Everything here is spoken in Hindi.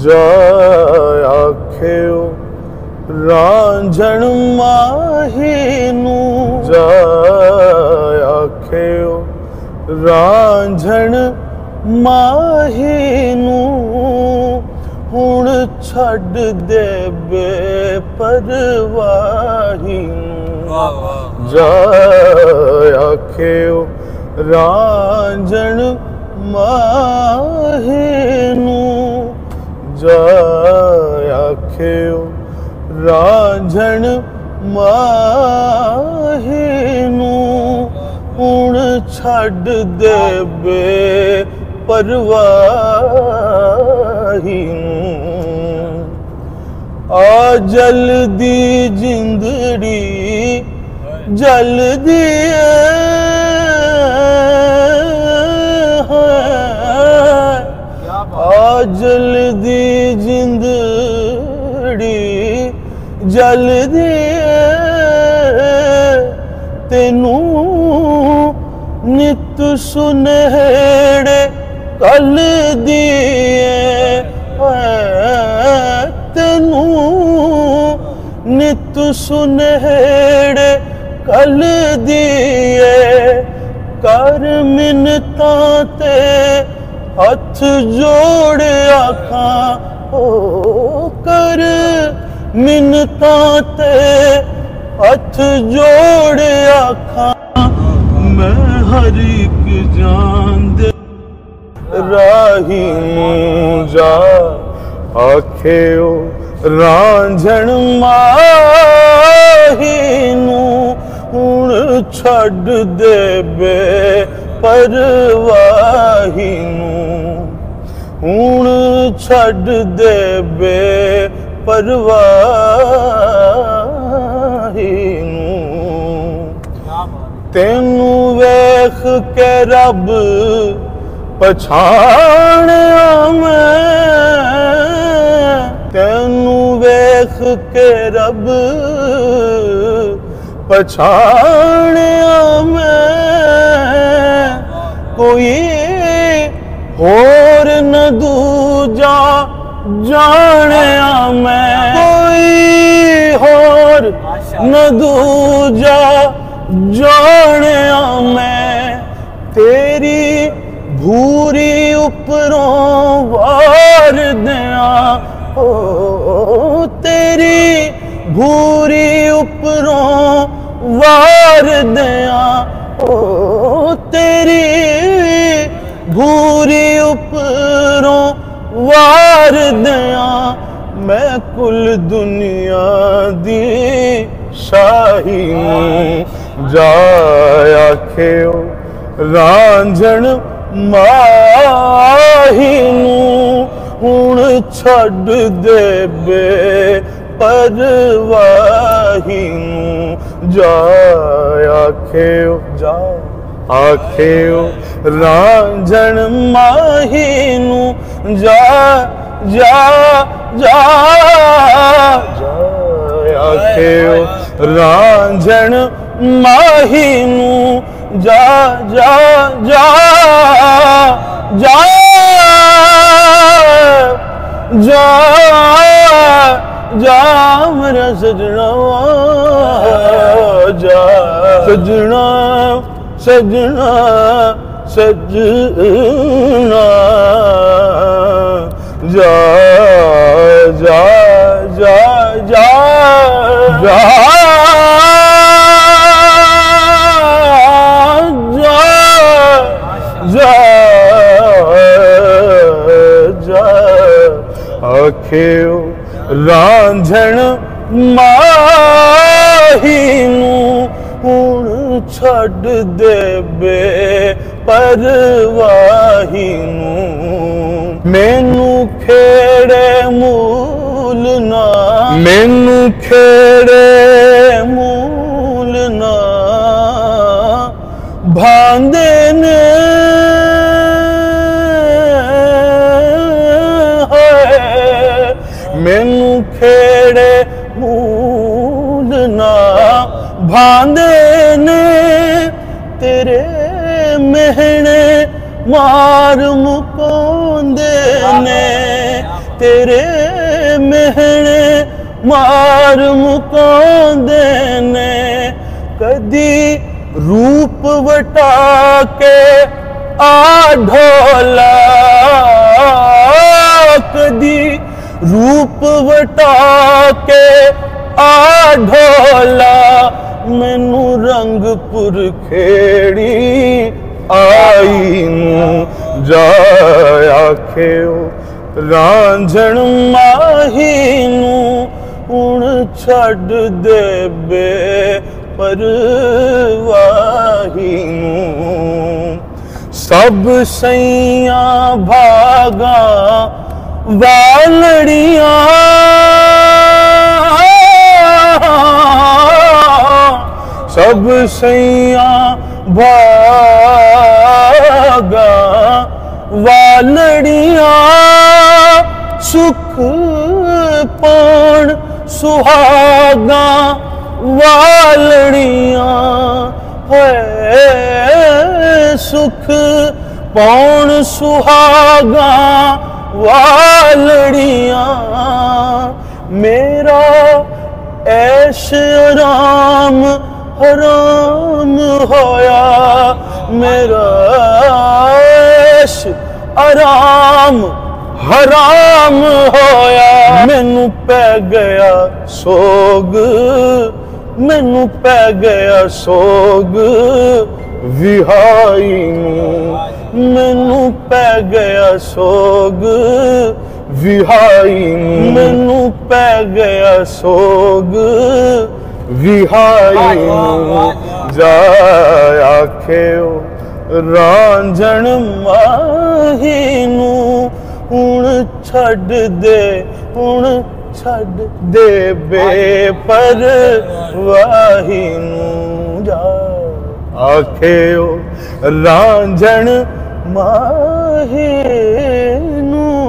जाय आखियो रांझण माही नू जाय आखियो रांझण माही नू हुण छड्ड दे बेपरवाही नू जाय आखियो रांझण माही नू जाय आखियो रांझण माही नू हुण छड्ड दे बेपरवाही नू आ जलदी जिंदड़ी जलदी जलदी जिंदड़ी जलदी तेनू नित सुनहरे कल दिए तेनू नित सुनहरे कल दिए कर मिन्नतां ते हथ जोड़ आखां ओ कर मिन्नतां ते हथ जोड़ आखां मैं हर एक जान दे राही जा आखियो रांझण माही नू हुण छड्ड दे बेपरवाही नू हुण छड्ड दे बेपरवाही नू तेनू वेख के रब पछाणिया मैं तेनू वेख के रब पछाणिया मैं कोई होर न दूजा जानिया मैं कोई होर न दूजा जानिया मैं तेरी भूरी उपरों वार दिया ओ तेरी भूरी उपरों वार दिया ओ तेरी भूरी उपरों वार दिया मैं कुल दुनिया दी शाही जाय आखियो रांझण माही नू हुण छड्ड दे बेपरवाही नू जाय आखियो जा आखियो रांझण माही नू जा जा जा जाय आखियो रांझण माही नू जा जा जा जा जा जा मेरा सजना जा सजना सजना सजना जा जा जा जा जा आखियो रांझण माही नू हुण छड्ड दे बेपरवाही नू मैनू खेड़े मूल ना मैनू खेड़े मूल ना भांदे ने मैनू खेड़े मूल ना भांदे ने तेरे मेहने मार मुकांदे ने तेरे मेहणे मार मुकांदे ने, कदी रूप वटा के आ ढोला, कदी रूप वटा के आ ढोला, मैनू रंगपुर खेड़ी आई नूं जा आखियो, रांझण माही नूं हुण छड्ड दे बे परवाही नूं, सब सैयां भागा वालड़ियां, सब सैयां भागा वालड़ियां, सुख पाण सुहागा वालड़ियां, है सुख पाण सुहागा वालड़ियां, मेरा ऐश आराम हराम होया, मेरा ऐश आराम हराम होया, मैनू पै गया सोग, मैनू पै गया सोग विहाई नूं, मैनू पै गया सोग विहाई नूं, मैनू पै गया सोग विहाई नूं, जा आखियो रांझण माही नूं हुण छड्ड दे, हुण छड्ड दे बेपरवाही नूं, जा आखियो रांझण माही नूं।